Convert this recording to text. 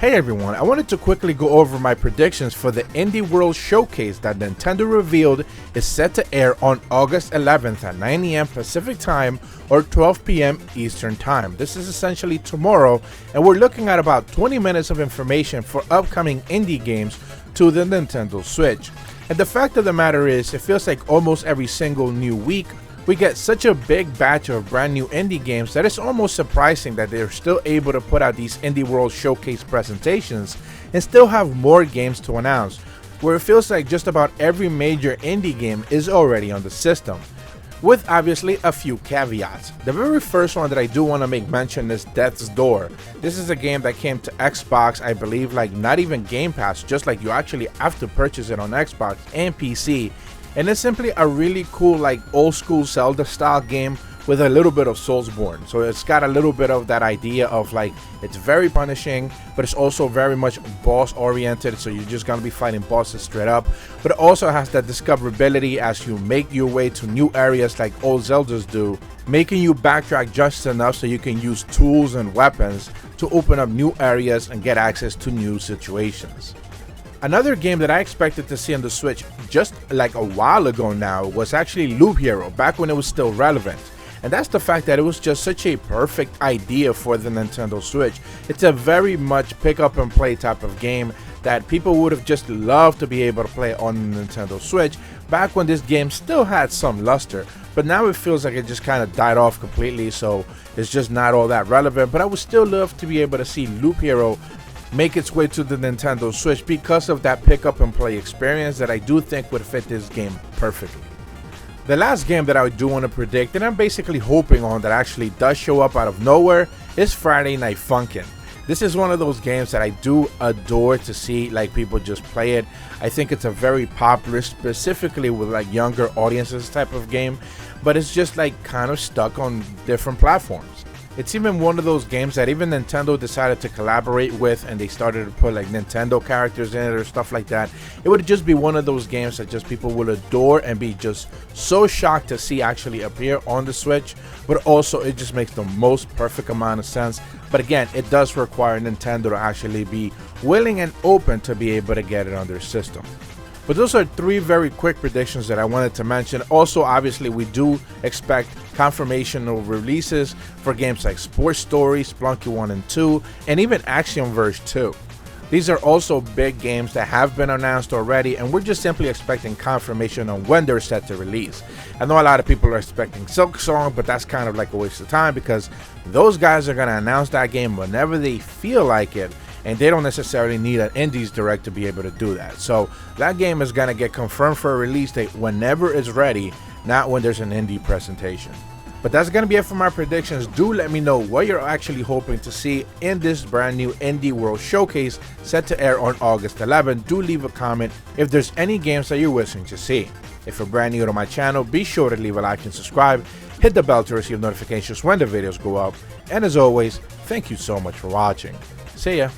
Hey everyone, I wanted to quickly go over my predictions for the Indie World Showcase that Nintendo revealed is set to air on August 11th at 9 AM Pacific Time or 12 PM Eastern Time. This is essentially tomorrow, and we're looking at about 20 minutes of information for upcoming indie games to the Nintendo Switch. And the fact of the matter is, it feels like almost every single new week, we get such a big batch of brand new indie games that it's almost surprising that they're still able to put out these Indie World Showcase presentations and still have more games to announce, where it feels like just about every major indie game is already on the system, with obviously a few caveats. The very first one that I do want to make mention is Death's Door. This is a game that came to Xbox, I believe, like not even Game Pass, just like you actually have to purchase it on Xbox and PC. And it's simply a really cool, like old school Zelda style game with a little bit of Soulsborne. So it's got a little bit of that idea of like, it's very punishing, but it's also very much boss oriented. So you're just gonna be fighting bosses straight up. But it also has that discoverability as you make your way to new areas like old Zeldas do, making you backtrack just enough so you can use tools and weapons to open up new areas and get access to new situations. Another game that I expected to see on the Switch just like a while ago now was actually Loop Hero, back when it was still relevant. And that's the fact that it was just such a perfect idea for the Nintendo Switch. It's a very much pick up and play type of game that people would have just loved to be able to play on the Nintendo Switch back when this game still had some luster. But now it feels like it just kind of died off completely, so it's just not all that relevant. But I would still love to be able to see Loop Hero make its way to the Nintendo Switch because of that pick up and play experience that I do think would fit this game perfectly. The last game that I do want to predict, and I'm basically hoping on that actually does show up out of nowhere, is Friday Night Funkin'. This is one of those games that I do adore to see like people just play it. I think it's a very popular, specifically with like younger audiences type of game, but it's just like kind of stuck on different platforms. It's even one of those games that even Nintendo decided to collaborate with, and they started to put like Nintendo characters in it or stuff like that. It would just be one of those games that just people will adore and be just so shocked to see actually appear on the Switch, but also it just makes the most perfect amount of sense. But again, it does require Nintendo to actually be willing and open to be able to get it on their system. But those are three very quick predictions that I wanted to mention. Also, obviously, we do expect confirmation of releases for games like Sports Story, Spelunky 1 and 2, and even Axiom Verge 2. These are also big games that have been announced already, and we're just simply expecting confirmation on when they're set to release. I know a lot of people are expecting Silksong, but that's kind of like a waste of time because those guys are going to announce that game whenever they feel like it, and they don't necessarily need an Indies Direct to be able to do that. So that game is going to get confirmed for a release date whenever it's ready, not when there's an indie presentation. But that's going to be it for my predictions. Do let me know what you're actually hoping to see in this brand new Indie World Showcase set to air on August 11th. Do leave a comment if there's any games that you're wishing to see. If you're brand new to my channel, be sure to leave a like and subscribe. Hit the bell to receive notifications when the videos go up. And as always, thank you so much for watching. See ya.